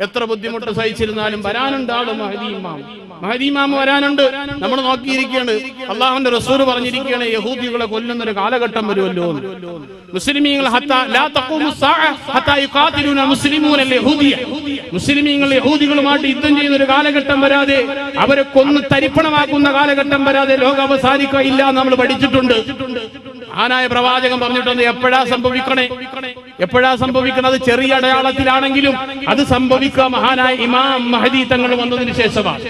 എത്ര ബുദ്ധിമുട്ട് സഹിച്ചിരുന്നാലും വരാനുണ്ട് ആള് മഹദി ഇമാം. മഹദി ഇമാം വരാനുണ്ട്. നമ്മൾ നോക്കിയിരിക്കുകയാണ്. അള്ളാഹുവിന്റെ റസൂൽ പറഞ്ഞിരിക്കുകയാണ്, യഹൂദികളെ കൊല്ലുന്ന ഒരു കാലഘട്ടം വരുമല്ലോ. മുസ്ലിമീങ്ങൾ മുസ്ലിമീങ്ങൾ യഹൂദികളുമായിട്ട് യുദ്ധം ചെയ്യുന്ന ഒരു കാലഘട്ടം വരാതെ, അവരെ കൊന്ന് തരിപ്പണമാക്കുന്ന കാലഘട്ടം വരാതെ ലോകം അവസാനിക്കുകയില്ല നമ്മൾ പഠിച്ചിട്ടുണ്ട്. മഹാനായ പ്രവാചകൻ പറഞ്ഞിട്ടുണ്ട്, എപ്പോഴാ സംഭവിക്കണത്? ചെറിയ അടയാളത്തിലാണെങ്കിലും അത് സംഭവിക്കുക മഹാനായ ഇമാം മഹദി തങ്ങൾ വന്നതിന് ശേഷമാണ്.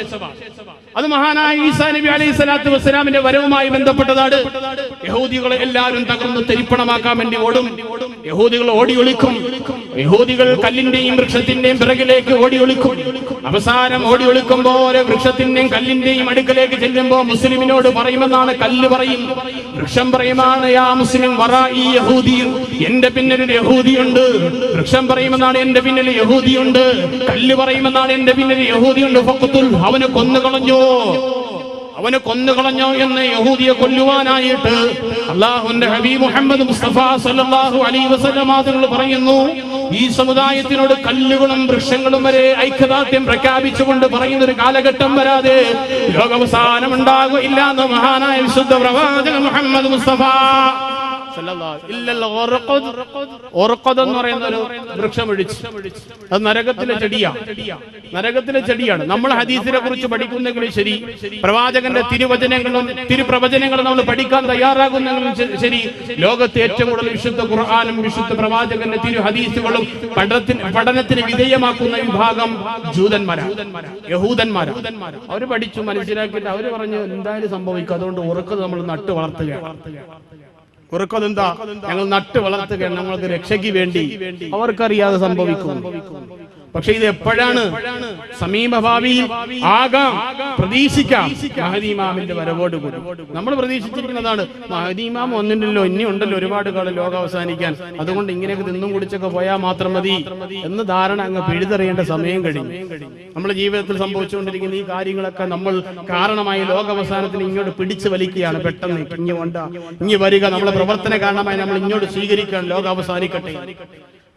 അത് മഹാനായ ഈസാ നബി അലൈഹി സ്വലാത്തു വസ്സലാമിന്റെ വരവുമായി ബന്ധപ്പെട്ടതാണ്. യഹൂദികളെ എല്ലാവരും തകർന്ന് തരിപ്പണമാക്കാൻ വേണ്ടി ഓടും. യഹൂദികൾ ഓടി ഒളിക്കും. യഹൂദികൾ കല്ലിന്റെയും വൃക്ഷത്തിന്റെയും പിറകിലേക്ക് ഓടി ഒളിക്കും. അവസാനം ഓടി ഒളിക്കുമ്പോ വൃക്ഷത്തിന്റെയും കല്ലിന്റെയും അടുക്കലേക്ക് ചെല്ലുമ്പോ മുസ്ലിമിനോട് പറയുമെന്നാണ് കല്ല് പറയും. വൃക്ഷം പറയുമാണ്, യാ മുസ്ലിം വറാഇ യഹൂദിയും, എന്റെ പിന്നിൽ ഒരു യഹൂദിയുണ്ട്. വൃക്ഷം പറയുമെന്നാണ്, എന്റെ പിന്നിൽ യഹൂദിയുണ്ട്. കല്ല് പറയുമെന്നാണ്, എന്റെ പിന്നിൽ യഹൂദിയുണ്ട്. ഫഖ്തുൽ, അവനെ കൊന്നുകളഞ്ഞോ എന്ന് യഹൂദിയെ കൊല്ലുവാനായിട്ട് അല്ലാഹുവിന്റെ ഹബീബ് മുഹമ്മദ് മുസ്തഫ സല്ലല്ലാഹു അലൈഹി വസല്ലം തങ്ങൾ പറയുന്നു, ഈ സമുദായത്തിനോട് കല്ലുകളും വൃക്ഷങ്ങളും വരെ ഐക്യദാർഢ്യം പ്രഖ്യാപിച്ചുകൊണ്ട് പറയുന്ന ഒരു കാലഘട്ടം വരാതെ ലോകാവസാനം ഉണ്ടാകുകയില്ല എന്ന് മഹാനായ വിശുദ്ധ പ്രവാചകൻ മുഹമ്മദ് മുസ്തഫ ഓർക്കദ് എന്ന് പറയുന്ന ഒരു വൃക്ഷം ഒഴിച്ച്, അത് നരകത്തിലെ ചെടിയാണ്. നമ്മൾ ഹദീസിനെ കുറിച്ച് പഠിക്കുന്നെങ്കിലും ശരി, പ്രവാചകന്റെ തിരുപ്രവചനങ്ങളും നമ്മൾ പഠിക്കാൻ തയ്യാറാകുന്നെങ്കിലും ശരി, ലോകത്തെ ഏറ്റവും കൂടുതൽ വിശുദ്ധ ഖുർആനും വിശുദ്ധ പ്രവാചകന്റെ തിരു ഹദീസുകളും പഠനത്തിന് വിധേയമാക്കുന്ന വിഭാഗം യഹൂദന്മാരാണ്. അവര് പഠിച്ചു മനസ്സിലാക്കിയിട്ട് അവര് പറഞ്ഞു, എന്തായാലും സംഭവിക്കും, അതുകൊണ്ട് ഉറക്കത് നമ്മൾ നട്ടു വളർത്തുകയാണ്. ഉറക്കതെന്താ? ഞങ്ങൾ നട്ട് വളർത്തുകയാണ്, ഞങ്ങൾക്ക് രക്ഷയ്ക്ക് വേണ്ടി. അവർക്കറിയാതെ സംഭവിക്കും. പക്ഷെ ഇത് എപ്പോഴാണ്? സമീപഭാവിയിൽ ആകാം, പ്രതീക്ഷിക്കാം. മഹദി ഇമാമിന്റെ വരവോടുകൂടി നമ്മൾ പ്രതീക്ഷിച്ചിരിക്കുന്നതാണ്. മഹദി ഇമാം ഒന്നില്ലല്ലോ, ഇനി ഉണ്ടല്ലോ ഒരുപാട് കാലം ലോകം അവസാനിക്കാൻ, അതുകൊണ്ട് ഇങ്ങനെയൊക്കെ തിന്നും കുടിച്ചൊക്കെ പോയാൽ മാത്രം മതി എന്ന് ധാരണ അങ്ങ് പിഴുതെറിയേണ്ട സമയം കഴിഞ്ഞു. നമ്മുടെ ജീവിതത്തിൽ സംഭവിച്ചുകൊണ്ടിരിക്കുന്ന ഈ കാര്യങ്ങളൊക്കെ നമ്മൾ കാരണമായി ലോകാവസാനത്തിന് ഇങ്ങോട്ട് പിടിച്ചു വലിക്കുകയാണ്. പെട്ടെന്ന് ഇങ്ങി വരിക, നമ്മളെ പ്രവർത്തന കാരണമായി നമ്മൾ ഇങ്ങോട്ട് സ്വീകരിക്കുകയാണ്. ലോകം അവസാനിക്കട്ടെ.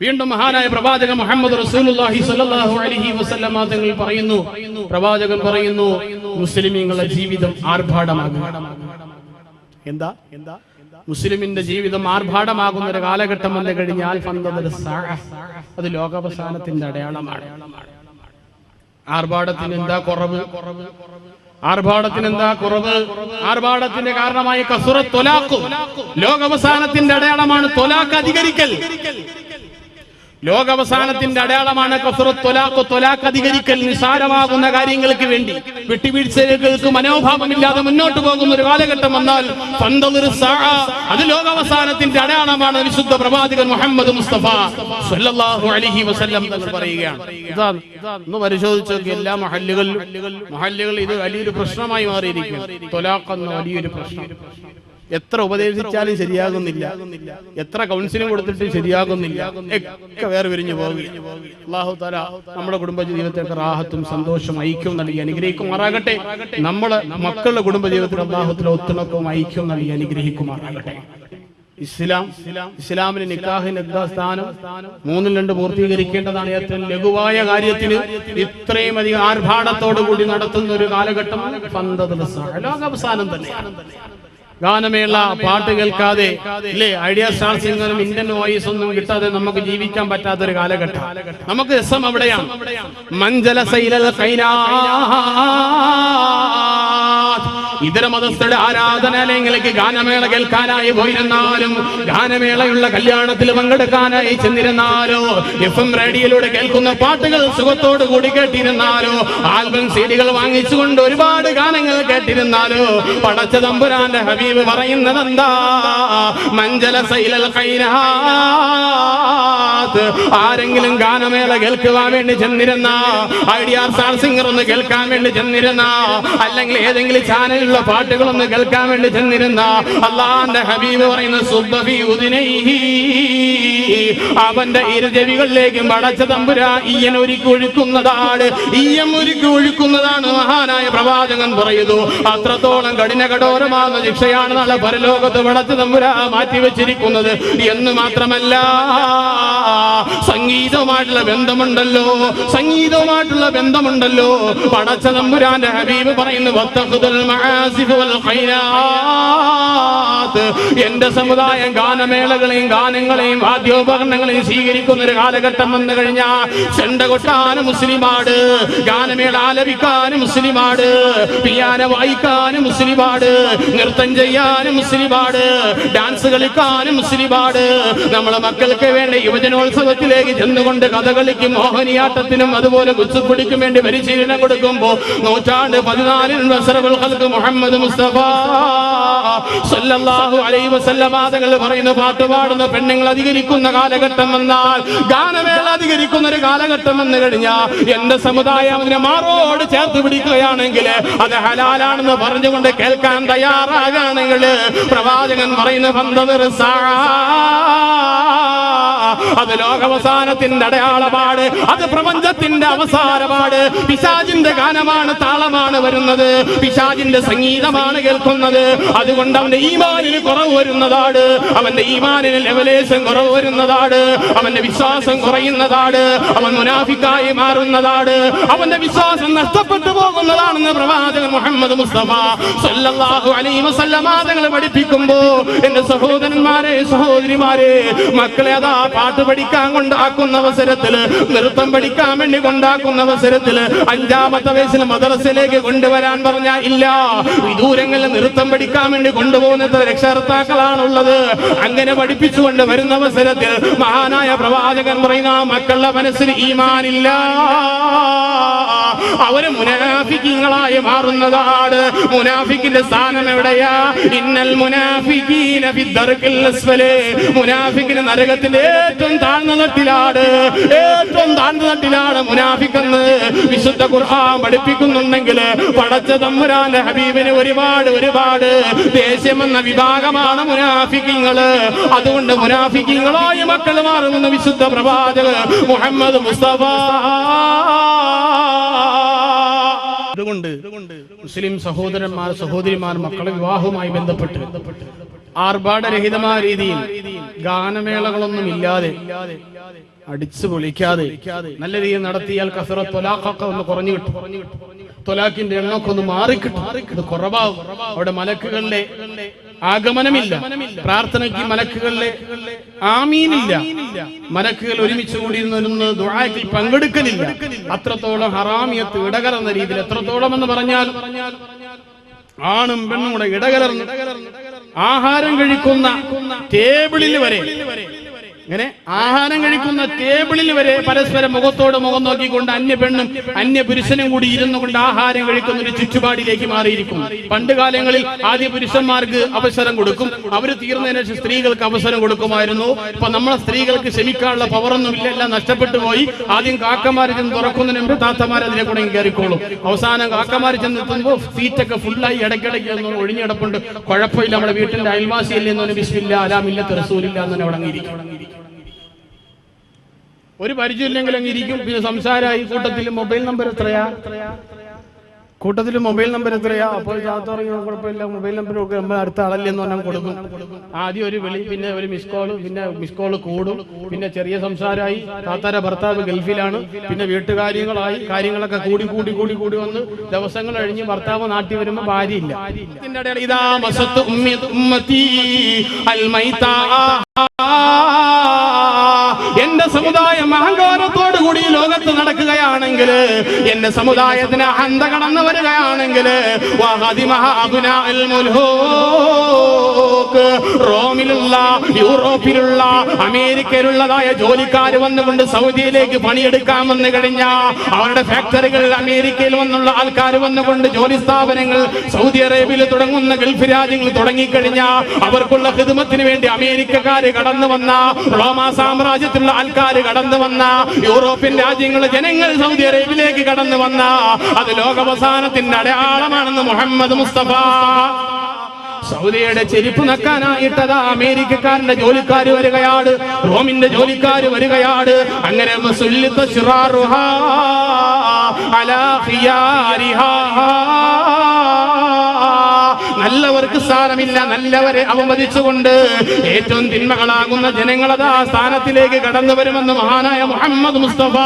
വീണ്ടും മഹാനായ പ്രവാചകൻ മുഹമ്മദ് റസൂലുള്ളാഹി സ്വല്ലല്ലാഹു അലൈഹി വസല്ലം തങ്ങൾ പറയുന്നു, പ്രവാചകൻ പറയുന്നു, മുസ്ലിമീങ്ങളുടെ ജീവിതം ആർഭാടമാകും. എന്താ? മുസ്ലിമിന്റെ ജീവിതം ആർഭാടമാകുന്ന ഒരു കാലഘട്ടം വന്നു കഴിഞ്ഞാൽ അത് ലോകാവസാനത്തിന്റെ അടയാളമാണ്. ആർഭാടത്തിന് എന്താ കുറവ്? ആർഭാടത്തിന്റെ കാരണമായി കസുറത്ത് തൊലാഖ്, ലോകാവസാനത്തിന്റെ അടയാളമാണ് തൊലാഖ് അധികരിക്കൽ. ലോകാവസാനത്തിന്റെ അടയാളമാണ് തൊലാഖ് അധികരിക്കൽ. നിസാരമാകുന്ന കാര്യങ്ങൾക്ക് വേണ്ടി വിട്ടുവീഴ്ചകൾക്ക് മനോഭാവമില്ലാതെ മുന്നോട്ട് പോകുന്ന ഒരു കാലഘട്ടം വന്നാൽ അത് ലോകാവസാനത്തിന്റെ അടയാളമാണ്. വിശുദ്ധ പ്രവാചകൻ മുഹമ്മദ് മുസ്തഫ സല്ലല്ലാഹു അലൈഹി വസല്ലം തങ്ങൾ പറയുകയാണ്. ഒന്ന് പരിശോധിച്ചു നോക്കി, എല്ലാ മഹല്ലുകൾ ഇത് വലിയൊരു പ്രശ്നമായി മാറിയിരിക്കുന്നു. തൊലാഖ് എന്ന വലിയൊരു പ്രശ്നം. എത്ര ഉപദേശിച്ചാലും ശരിയാകുന്നില്ല, എത്ര കൗൺസിലിംഗ് കൊടുത്തിട്ട് ശരിയാകുന്നില്ല, ഒക്കെ വേറെ വിരിഞ്ഞു പോകുകയാണ്. അല്ലാഹു തആല നമ്മുടെ കുടുംബജീവിതത്തെ റാഹത്തും സന്തോഷവും ഐക്യവും നൽകി അനുഗ്രഹിക്കുമാറാകട്ടെ. നമ്മളെ മക്കളുടെ കുടുംബജീവിതത്തിൽ അല്ലാഹു തആല ഒത്തുണക്കവും ഐക്യവും നൽകി അനുഗ്രഹിക്കുമാറാകട്ടെ. ഇസ്ലാമിന് നിക്കാഹിന് സ്ഥാനം 3-2 പൂർത്തീകരിക്കേണ്ടതാണ്. ഏറ്റവും ലഘുവായ കാര്യത്തിന് ഇത്രയും അധികം ആർഭാടത്തോടു കൂടി നടത്തുന്ന ഒരു കാലഘട്ടം ലോകാവസാനം തന്നെയാണ്. ഗാനമേള, പാട്ട് കേൾക്കാതെ, ഐഡിയ സ്റ്റാർ സിംഗറും ഇന്ത്യൻ വോയിസ് ഒന്നും കിട്ടാതെ നമുക്ക് ജീവിക്കാൻ പറ്റാത്തൊരു കാലഘട്ടം. നമുക്ക് രസം അവിടെയാണ്. ഇതര മതസ്ഥരുടെ ആരാധനാലയങ്ങളിലേക്ക് ഗാനമേള കേൾക്കാനായി പോയിരുന്നാലും, ഗാനമേളയുള്ള കല്യാണത്തിൽ പങ്കെടുക്കാനായി ചെന്നിരുന്നാലോ, FM റേഡിയോയിലൂടെ കേൾക്കുന്ന പാട്ടുകൾ സുഖത്തോടു കൂടി കേട്ടിരുന്നാലോ, ആൽബം സീഡികൾ വാങ്ങിച്ചുകൊണ്ട് ഒരുപാട് ഗാനങ്ങൾ കേട്ടിരുന്നാലോ, പടച്ച തമ്പുരാന്റെ ഹബീബ് പറയുന്നതെന്താ? ആരെങ്കിലും ഗാനമേള കേൾക്കുവാൻ വേണ്ടി ചെന്നിരുന്ന, ഐഡിയ സ്റ്റാർ സിംഗർ ഒന്ന് കേൾക്കാൻ വേണ്ടി ചെന്നിരുന്ന, അല്ലെങ്കിൽ ഏതെങ്കിലും ചാനൽ ചാനലിലുള്ള പാട്ടുകളൊന്ന് കേൾക്കാൻ വേണ്ടി ചെന്നിരുന്ന അള്ളാന്റെ ഹബീബ് പറയുന്ന സുബ്ബഫി ഉദിനൈഹി, അവന്റെ ഇരുചെവികളിലേക്ക് പടച്ച തമ്പുരാൻ ഈയൻ ഒരുക്കി ഒഴുക്കുന്നതാണ്, ഈയം ഒരുക്കി ഒഴുക്കുന്നതാണ്. മഹാനായ പ്രവാചകൻ പറയുന്നു, അത്രത്തോളം കഠിന കഠോരമാകുന്ന ശിക്ഷയാണ് നാളെ പരലോകത്ത് പടച്ച തമ്പുരാൻ മാറ്റിവെച്ചിരിക്കുന്നത്. എന്ന് മാത്രമല്ല, സംഗീതവുമായിട്ടുള്ള ബന്ധമുണ്ടല്ലോ, സംഗീതവുമായിട്ടുള്ള ബന്ധമുണ്ടല്ലോ. പടച്ച തമ്പുരാന്റെ ഹബീബ് പറയുന്നു, വത്തഖുദുൽ മആസിഫ് വൽ ഖൈറാത്ത്, എന്റെ സമുദായം ഗാനമേളകളെയും ഗാനങ്ങളെയും വാദ്യോപകരണങ്ങളെയും സ്വീകരിക്കുന്ന ഒരു കാലഘട്ടം വന്നു കഴിഞ്ഞാൽ ചെണ്ട കൊട്ടാനും മുസ്ലിമാണ്, ഗാനമേള ആലപിക്കാനും മുസ്ലിമാണ്, പിയാനോ വായിക്കാനും മുസ്ലിമാണ്, നൃത്തം ചെയ്യാനും മുസ്ലിമാണ്, ഡാൻസ് കളിക്കാനും മുസ്ലിമാണ്. നമ്മളെ മക്കൾക്ക് വേണ്ടി യുവജനോത്സവത്തിലേക്ക് ചെന്നുകൊണ്ട് കഥകളിക്കും മോഹിനിയാട്ടത്തിനും അതുപോലെ കുച്ചിപ്പുടിക്കും വേണ്ടി പരിശീലനം കൊടുക്കുമ്പോൾ 14 മുഹമ്മദ് മുസ്തഫ സല്ലല്ലാഹു അലൈഹി വസല്ലമ തങ്ങൾ പറയുന്ന പാട്ട് പാടുന്ന പെണ്ണുങ്ങൾ അധികരിക്കുന്ന കാലഘട്ടം വന്നാൽ, ഗാനമേള അധികരിക്കുന്ന ഒരു കാലഘട്ടം വന്നു കഴിഞ്ഞാൽ എന്റെ സമുദായം അതിനെ മാറോട് ചേർത്ത് പിടിക്കുകയാണെങ്കിൽ, അത് ഹലാലാണെന്ന് പറഞ്ഞുകൊണ്ട് കേൾക്കാൻ തയ്യാറാകുകയാണെങ്കിൽ, പ്രവാചകൻ പറയുന്ന അത് ലോകാവസാനത്തിന്റെ അടയാളമാണ്, അത് പ്രപഞ്ചത്തിന്റെ അവസാനമാണ്. പിശാചിന്റെ ഗാനമാണ്, താളമാണ് വരുന്നത്, പിശാചിന്റെ സംഗീതമാണ് കേൾക്കുന്നത്. അതുകൊണ്ട് അവന്റെ ഈമാനിന് കുറവ് വരുന്നതാണ്, അവന്റെ ഈമാനിന് ലെവലേശം കുറവ് വരുന്നതാണ്, അവന്റെ വിശ്വാസം കുറയുന്നതാണ്, അവൻ മുനാഫിക്കായി മാറുന്നതാണ്, അവന്റെ വിശ്വാസം നഷ്ടപ്പെട്ടു പോകുന്നതാണെന്ന് പ്രവാചകൻ മുഹമ്മദ് മുസ്തഫ സല്ലല്ലാഹു അലൈഹി വസല്ലമ തങ്ങൾ പഠിപ്പിക്കുമ്പോ, എന്റെ സഹോദരന്മാരെ സഹോദരിമാരെ, മക്കളെ അതാ പാട്ട് പഠിക്കാൻ കൊണ്ടാക്കുന്ന അവസരത്തില്, നൃത്തം പഠിക്കാൻ വേണ്ടി കൊണ്ടാക്കുന്ന അവസരത്തില് 5-ാമത്തെ വയസ്സിൽ മദ്രസയിലേക്ക് കൊണ്ടുവരാൻ പറഞ്ഞാൽ ഇല്ല, വിദൂരങ്ങളിൽ നൃത്തം പഠിക്കാൻ വേണ്ടി കൊണ്ടുപോകുന്ന രക്ഷകർത്താക്കളാണുള്ളത്. അങ്ങനെ പഠിപ്പിച്ചുകൊണ്ട് വരുന്ന അവസരത്തിൽ മഹാനായ പ്രവാചകൻ പറയുന്ന, മക്കളുടെ മനസ്സിൽ ഈമാനില്ല, അവര് മുനാഫിക്കീങ്ങളായി മാറുന്നതാണ്. മുനാഫിക്കിന്റെ സ്ഥാനം എവിടെയാ? ഇന്നൽ മുനാഫിഖീന ഫിദ്ദർക്കിൽ അസ്ഫലി, മുനാഫിക്കിന് നരകത്തിന്റെ ഏറ്റവും താഴ്ന്ന തട്ടിലാണ്, ഏറ്റവും താഴ്ന്ന തട്ടിലാണ് മുനാഫിക്കെന്ന് വിശുദ്ധ ഖുർആൻ പഠിപ്പിക്കുന്നുണ്ടെങ്കിൽ, പടച്ച തമ്പുരാന്റെ ഹബീബിന് ഒരുപാട് ദേഷ്യമെന്ന വിഭാഗമാണ് മുനാഫിക്കീങ്ങള്. അതുകൊണ്ട് മുനാഫിക്കീങ്ങളായി മക്കൾ മാറുമെന്ന് വിശുദ്ധ പ്രവാചകൻ മുഹമ്മദ് മുസ്തഫ. അതുകൊണ്ട് മുസ്ലിം സഹോദരന്മാർ സഹോദരിമാർ മക്കളെ വിവാഹവുമായി ബന്ധപ്പെട്ട് ആർഭാടരഹിതമായ രീതിയിൽ ഗാനമേളകളൊന്നും ഇല്ലാതെ അടിച്ചു പൊളിക്കാതെ നല്ല രീതിയിൽ നടത്തിയാൽ കസറത്ത് ത്വലാഖൊക്കെ ഒന്ന് കുറഞ്ഞു കിട്ടും, ത്വലാഖിന്റെ എണ്ണമൊക്കെ ഒന്ന് മാറിക്കിട്ടും, അത് കുറവാകും. അവിടെ മലക്കുകളുടെ ആഗമനമില്ല, പ്രാർത്ഥനയ്ക്ക് മലക്കുകളിലെ ആമീനില്ല, മലക്കുകൾ ഒരുമിച്ച് കൂടിയിരുന്ന ദുആയിൽ പങ്കെടുക്കലില്ല. അത്രത്തോളം ഹറാമിയത്ത് ഇടകലർന്ന രീതിയിൽ, എത്രത്തോളം എന്ന് പറഞ്ഞാൽ ആണും പെണ്ണും കൂടെ ഇടകലർന്ന് ആഹാരം കഴിക്കുന്ന ടേബിളിൽ വരെ, ഇങ്ങനെ ആഹാരം കഴിക്കുന്ന ടേബിളിൽ വരെ പരസ്പരം മുഖത്തോട് മുഖം നോക്കിക്കൊണ്ട് അന്യ പെണ്ണും അന്യ പുരുഷനും കൂടി ഇരുന്നു കൊണ്ട് ആഹാരം കഴിക്കുന്ന ഒരു ചുറ്റുപാടിലേക്ക് മാറിയിരിക്കും. പണ്ട് കാലങ്ങളിൽ ആദ്യ പുരുഷന്മാർക്ക് അവസരം കൊടുക്കും, അവര് തീർന്നതിന് ശേഷം സ്ത്രീകൾക്ക് അവസരം കൊടുക്കുമായിരുന്നു. ഇപ്പൊ നമ്മളെ സ്ത്രീകൾക്ക് ക്ഷമിക്കാനുള്ള പവറൊന്നും ഇല്ല, എല്ലാം നഷ്ടപ്പെട്ടു പോയി. ആദ്യം കാക്കമാര് ചെന്ന് തുറക്കുന്നതിന് മുമ്പ് താത്തമാർ അതിനെ കൂടെ കയറിക്കോളും. അവസാനം കാക്കമാര് ചെന്നെത്തുമ്പോൾ സീറ്റൊക്കെ ഫുള്ളായി ഇടയ്ക്കിടയ്ക്ക് ഒഴിഞ്ഞിടപ്പുണ്ട്. കുഴപ്പമില്ല, നമ്മുടെ വീട്ടിന്റെ അയൽവാസിയല്ലേ എന്നൊരു ബിസ്മില്ല അലാമില്ല റസൂലില്ല എന്ന് അടങ്ങിയിരിക്കും. ഒരു പരിചയമില്ലെങ്കിൽ അങ്ങ് ഇരിക്കും. പിന്നെ സംസാരമായി. കൂട്ടത്തിൽ മൊബൈൽ നമ്പർ എത്രയാ, കൂട്ടത്തിൽ മൊബൈൽ നമ്പർ എത്രയാ? അപ്പോൾ ചാത്തറിയോ കുഴപ്പമില്ല, മൊബൈൽ നമ്പർ നമ്മൾ അടുത്ത ആളല്ലേ എന്ന് പറഞ്ഞാൽ കൊടുക്കും. ആദ്യം ഒരു വിളി, പിന്നെ ഒരു മിസ് കോള്, പിന്നെ മിസ് കോള് കൂടും, പിന്നെ ചെറിയ സംസാരമായി. താത്താര ഭർത്താവ് ഗൾഫിലാണ്, പിന്നെ വീട്ടുകാര്യങ്ങളായി. കാര്യങ്ങളൊക്കെ കൂടി കൂടി കൂടി കൂടി വന്ന് ദിവസങ്ങൾ കഴിഞ്ഞ് ഭർത്താവ് നാട്ടിൽ വരുമ്പോൾ ഭാര്യയില്ല. ഇതാ മസത്ത് ഉമ്മത്തി അൽ മൈതാ, എന്റെ സമുദായം അഹങ്കാരത്തോടു കൂടി ലോകത്ത് നടക്കുകയാണെങ്കിൽ, എന്റെ സമുദായത്തിന് അഹന്ത കടന്നു വരികയാണെങ്കിൽ, റോമിലുള്ള യൂറോപ്പിലുള്ള അമേരിക്കയിലുള്ളതായ ജോലിക്കാർ വന്നുകൊണ്ട് സൗദിയിലേക്ക് പണിയെടുക്കാൻ വന്നു കഴിഞ്ഞാൽ, അവരുടെ ഫാക്ടറികളിൽ അമേരിക്കയിൽ വന്നുള്ള ആൾക്കാർ വന്നുകൊണ്ട് ജോലി സ്ഥാപനങ്ങൾ സൗദി അറേബ്യയിൽ തുടങ്ങുന്ന ഗൾഫ് രാജ്യങ്ങൾ തുടങ്ങിക്കഴിഞ്ഞാൽ, അവർക്കുള്ള ഖിദ്മത്തിന് വേണ്ടി അമേരിക്കക്കാര് കടന്നു വന്ന, റോമാ സാമ്രാജ്യത്തിലുള്ള ആൾക്കാർ കടന്നു വന്ന, യൂറോപ്പ് യൂറോപ്യൻ രാജ്യങ്ങൾ ജനങ്ങൾ സൗദി അറേബ്യയിലേക്ക് കടന്നു വന്ന അത് ലോകാവസാനത്തിന്റെ അടയാളമാണെന്ന് മുഹമ്മദ് മുസ്തഫ. സൗദിയുടെ ചെരുപ്പ് നക്കാനായിട്ടതാ അമേരിക്കക്കാരന്റെ ജോലിക്കാര് വരികയാണ്, റോമിന്റെ ജോലിക്കാര് വരികയാണ്. അങ്ങനെ നല്ലവർക്ക് സ്ഥാനമില്ല, നല്ലവരെ അവമതിച്ചുകൊണ്ട് ഏറ്റവും തിന്മകളാകുന്ന ജനങ്ങളതാ സ്ഥാനത്തിലേക്ക് കടന്നു വരുമെന്ന് മഹാനായ മുഹമ്മദ് മുസ്തഫ.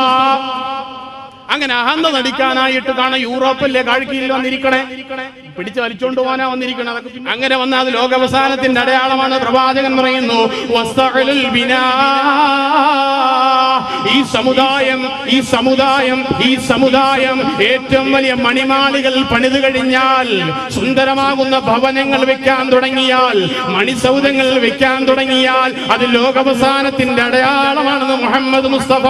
അങ്ങനെ അഹന്ത നടിക്കാനായിട്ട് കാണാൻ യൂറോപ്പിലെ കാഴ്ചയിൽ വന്നിരിക്കണേ, പിടിച്ചു വലിച്ചോണ്ട് പോകാനാ വന്നിരിക്കണേ. അങ്ങനെ വന്നാൽ അത് ലോകാവസാനത്തിന്റെ അടയാളമാണ്. പ്രവാചകൻ പറയുന്നു, ഈ സമുദായം ഏറ്റവും വലിയ മണിമാളികൾ പണിതു കഴിഞ്ഞാൽ, സുന്ദരമാകുന്ന ഭവനങ്ങൾ വെക്കാൻ തുടങ്ങിയാൽ, മണിസൗധങ്ങൾ വെക്കാൻ തുടങ്ങിയാൽ അത് ലോകാവസാനത്തിന്റെ അടയാളമാണെന്ന് മുഹമ്മദ് മുസ്തഫ.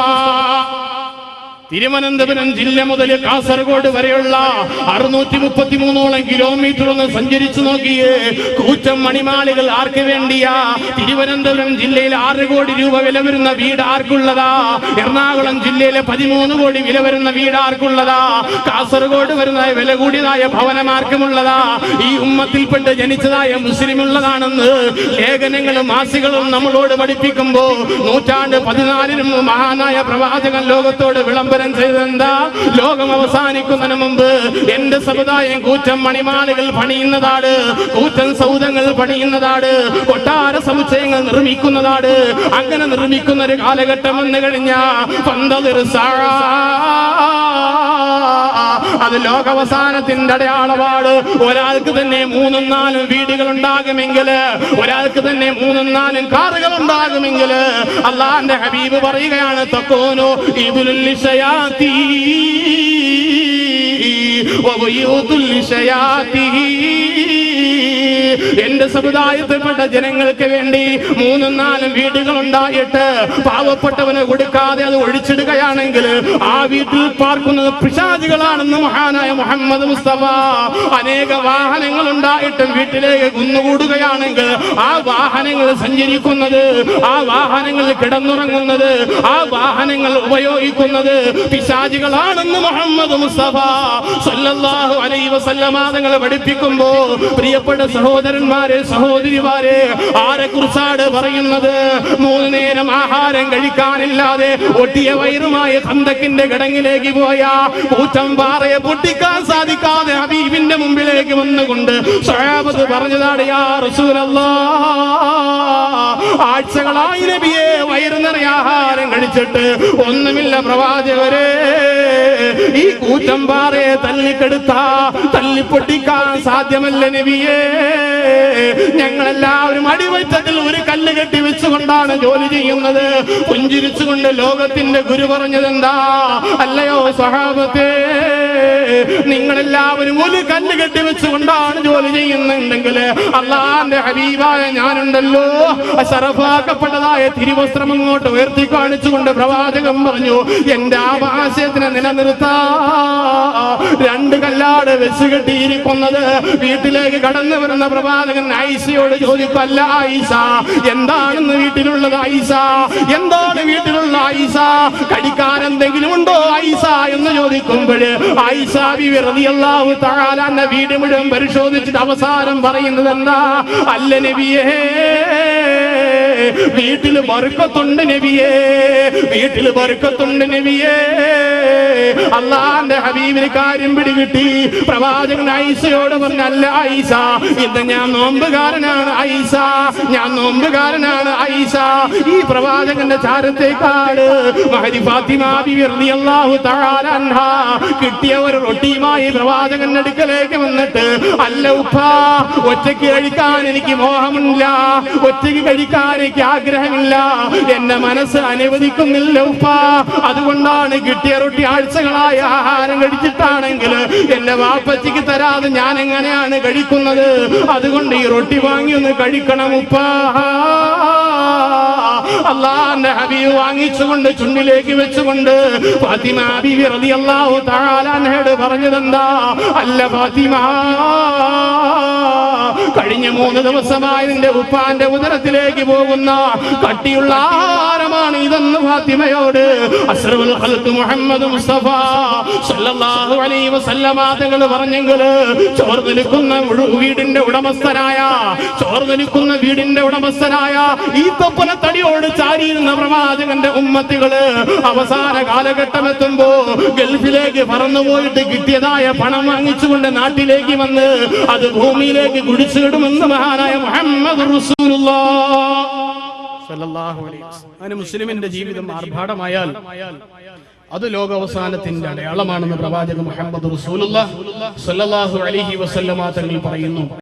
തിരുവനന്തപുരം ജില്ല മുതൽ കാസർഗോഡ് വരെയുള്ള 633 കിലോമീറ്റർ ഒന്ന് സഞ്ചരിച്ചു നോക്കിയേ. കൂറ്റം മണിമാളികൾ ആർക്ക് വേണ്ടിയാ? തിരുവനന്തപുരം ജില്ലയിൽ 6 കോടി രൂപ വില വരുന്ന വീട് ആർക്കുള്ളതാ? എറണാകുളം ജില്ലയിലെ 13 കോടി വില വരുന്ന വീട് ആർക്കുള്ളതാ? കാസർഗോഡ് വരുന്ന വില കൂടിയതായ ഭവനമാർക്കുമുള്ളതാ? ഈ ഉമ്മത്തിൽപ്പെട്ട് ജനിച്ചതായ മുസ്ലിമുള്ളതാണെന്ന് ലേഖനങ്ങളും മാസികളും നമ്മളോട് പഠിപ്പിക്കുമ്പോ 14 മഹാനായ പ്രവാചകൻ ലോകത്തോട് വിളംബരം ചെയ്തെന്താ? ലോകം അവസാനിക്കുന്നതിന് മുമ്പ് എന്റെ സമുദായം കൂറ്റൻ മണിമാളികൾ പണിയുന്നതാണ്, കൂറ്റൻ സൗധങ്ങൾ പണിയുന്നതാണ്, കൊട്ടാര സമുച്ചയങ്ങൾ നിർമ്മിക്കുന്നതാണ്. അങ്ങനെ നിർമ്മിക്കുന്ന ഒരു കാലഘട്ടം വന്നു കഴിഞ്ഞാ അത് ലോകാവസാനത്തിന്റെ അടയാളമാണ്. ഒരാൾക്ക് തന്നെ 3-4 വീടുകൾ ഉണ്ടാകുമെങ്കിൽ, ഒരാൾക്ക് തന്നെ 3-4 കാറുകൾ ഉണ്ടാകുമെങ്കിൽ അള്ളാന്റെ ഹബീബ് പറയുകയാണ്, തക്കോനോ ഇബ്നുൽ ലിശയാത്തി വബയൂതുൽ ലിശയാത്തി. എന്റെ സമുദായത്തിൽപ്പെട്ട ജനങ്ങൾക്ക് വേണ്ടി 3-4 വീടുകൾ ഉണ്ടായിട്ട് പാവപ്പെട്ടവന് കൊടുക്കാതെ അത് ഒഴിച്ചിടുകയാണെങ്കിൽ ആ വീട്ടിൽ പാർക്കുന്നത് പിശാചുകളാണെന്ന് മഹാനായ മുഹമ്മദ് മുസ്തഫ. അനേക വാഹനങ്ങൾ ഉണ്ടായിട്ടും വീട്ടിലേക്ക് കുന്നുകൂടുകയാണെങ്കിൽ ആ വാഹനങ്ങൾ സഞ്ചരിക്കുന്നത്, ആ വാഹനങ്ങൾ കിടന്നുറങ്ങുന്നത്, ആ വാഹനങ്ങൾ ഉപയോഗിക്കുന്നത് പിശാചുകളാണെന്ന് മുഹമ്മദ് മുസ്തഫ സല്ലല്ലാഹു അലൈഹി വസല്ലമ തങ്ങൾ പഠിപ്പിക്കുമ്പോ പ്രിയപ്പെട്ട സഹോദരന്മാരെ, സഹോദരിമാരെ, ആരെ കുറിച്ചാണ് പറയുന്നത്? 3 നേരം ആഹാരം കഴിക്കാനില്ലാതെ ഒട്ടിയ വയറുമായി ഖന്തക്കിന്റെ കിടങ്ങിലേക്ക് പോയ കൂറ്റം പാറയെ പൊട്ടിക്കാൻ സാധിക്കാതെ ഹബീബിന്റെ മുമ്പിലേക്ക് വന്നുകൊണ്ട് സ്വഹാബത്ത് പറഞ്ഞതാണ്, യാ റസൂലല്ലാഹ്, ആഴ്ചകളായി നബിയെ വയറു നിറയെ ആഹാരം കഴിച്ചിട്ട് ഒന്നുമില്ല പ്രവാചകരെ. ഈ കൂറ്റം പാറയെ തല്ലിപ്പൊട്ടിക്കാൻ സാധ്യമല്ല നബിയേ. ഞങ്ങളെല്ലാവരും അടിവയറ്റത്തിൽ ഒരു കല്ല് കെട്ടി വെച്ചുകൊണ്ടാണ് ജോലി ചെയ്യുന്നത്. പുഞ്ചിരിച്ചുകൊണ്ട് ലോകത്തിന്റെ ഗുരു പറഞ്ഞതെന്താ? അല്ലയോ സഹാബത്തേ, നിങ്ങളെല്ലാവരും ഒരു കല്ല് കെട്ടി വെച്ചുകൊണ്ടാണ് ജോലി ചെയ്യുന്നുണ്ടെങ്കിൽ അള്ളാന്റെ ഹബീബായ ഞാനുണ്ടല്ലോ, ശറഫാക്കപ്പെട്ടതായ തിരുവസ്ത്രം അങ്ങോട്ട് ഉയർത്തി കാണിച്ചുകൊണ്ട് പ്രവാചകൻ പറഞ്ഞു, എന്റെ ആവാസ്യത്തിനെ നിലനിർത്താ 2 കല്ലാട് വെച്ച് കെട്ടിയിരിക്കുന്നത്. വീട്ടിലേക്ക് കടന്നു വരുന്ന പ്രവാചകൻ ആയിഷയോട് ചോദിക്കും, അല്ല ആയിഷ, എന്താണെന്ന് വീട്ടിലുള്ളത് ആയിഷ? എന്താണ് വീട്ടിലുള്ള ആയിഷ? കഴിക്കാൻ എന്തെങ്കിലും ഉണ്ടോ ആയിഷ എന്ന് ചോദിക്കുമ്പോൾ ആയിഷ ബിബി റളിയല്ലാഹു തആല അൻഹ വീട് മുഴുവൻ പരിശോധിച്ചിട്ട് അവസാനം പറയുന്നത് എന്താ? അല്ല നബിയേ, വീട്ടിൽ ബർക്കത്തുണ്ട് നബിയേ, വീട്ടിൽ ബർക്കത്തുണ്ട് നബിയേ. അള്ളാന്റെ ഹബീബിന് കാര്യം പിടികിട്ടി. പ്രവാചകൻ ആയിഷയോട് പറഞ്ഞ, അല്ല ആയിഷ, ഇന്ന് ഞാൻ നോമ്പുകാരനാണ് ആയിഷ, ഞാൻ നോമ്പുകാരനാണ് ആയിഷ. ഈ പ്രവാചകന്റെ ചാരത്തേക്കാട് മഹദി ഫാത്തിമ ബിബി റളിയല്ലാഹു തആല അൻഹ കിട്ടിയ ഒരു റൊട്ടിയുമായി പ്രവാചകന്റെ അടുക്കലേക്ക് വന്നിട്ട്, അല്ല ഉപ്പ, ഒറ്റയ്ക്ക് കഴിക്കാൻ എനിക്ക് മോഹമില്ല, ഒറ്റയ്ക്ക് കഴിക്കാൻ എനിക്ക് ആഗ്രഹമില്ല, എന്റെ മനസ്സ് അനുവദിക്കുന്നില്ല ഉപ്പ. അതുകൊണ്ടാണ് കിട്ടിയ റൊട്ടി ആഴ്ചകളായ ആഹാരം കഴിച്ചിട്ടാണെങ്കിൽ എന്റെ വാപ്പച്ചിക്ക് തരാതെ ഞാൻ എങ്ങനെയാണ് കഴിക്കുന്നത്? അതുകൊണ്ട് ഈ റൊട്ടി വാങ്ങി ഒന്ന് കഴിക്കണം ഉപ്പ. അള്ളാന്റെ ഹബീബ് വാങ്ങിച്ചുകൊണ്ട് ചുണ്ടിലേക്ക് വെച്ചുകൊണ്ട് ഫാത്തിമ ബിബി റളിയല്ലാഹു തആല അൻഹയോട് പറഞ്ഞതെന്താ? അല്ല ഫാത്തിമ, കഴിഞ്ഞ 3 ദിവസമായി നിന്റെ ഉപ്പാന്റെ ഉദരത്തിലേക്ക് പോകുന്ന കട്ടിയുള്ള ആഹാരമാണ് ഇതെന്ന് ഫാത്തിമയോട് അസ്റഫുൽ ഖൽഖ് മുഹമ്മദ് മുസ്തഫ സല്ലല്ലാഹു അലൈഹി വസല്ലമ തങ്ങൾ പറഞ്ഞെങ്കിൽ ചോർന്നിരിക്കുന്ന വീടിന്റെ ഉടമസ്ഥനായ ഈ തൊപ്പന തടിയോട് ചാരിയിരുന്ന പ്രവാചകന്റെ ഉമ്മത്തികള് അവസാന കാലഘട്ടം എത്തുമ്പോ ഗൾഫിലേക്ക് പറന്നുപോയിട്ട് കിട്ടിയതായ പണം വാങ്ങിച്ചുകൊണ്ട് നാട്ടിലേക്ക് വന്ന് അത് ഭൂമിയിലേക്ക് കുഴിച്ചിടുമെന്ന് മഹാനായ മുഹമ്മദ് റസൂലുള്ളാഹ് സല്ലല്ലാഹു അലൈഹി വസല്ലം. അങ്ങനെ മുസ്ലിമിന്റെ ജീവിതം ആർഭാടമായാൽ അത് ലോകാവസാനത്തിന്റെ അടയാളമാണെന്ന് പ്രവാചകൻ മുഹമ്മദ് റസൂലുള്ളാഹി സ്വല്ലല്ലാഹു അലൈഹി വസല്ലമ തങ്ങൾ പറയുന്നു.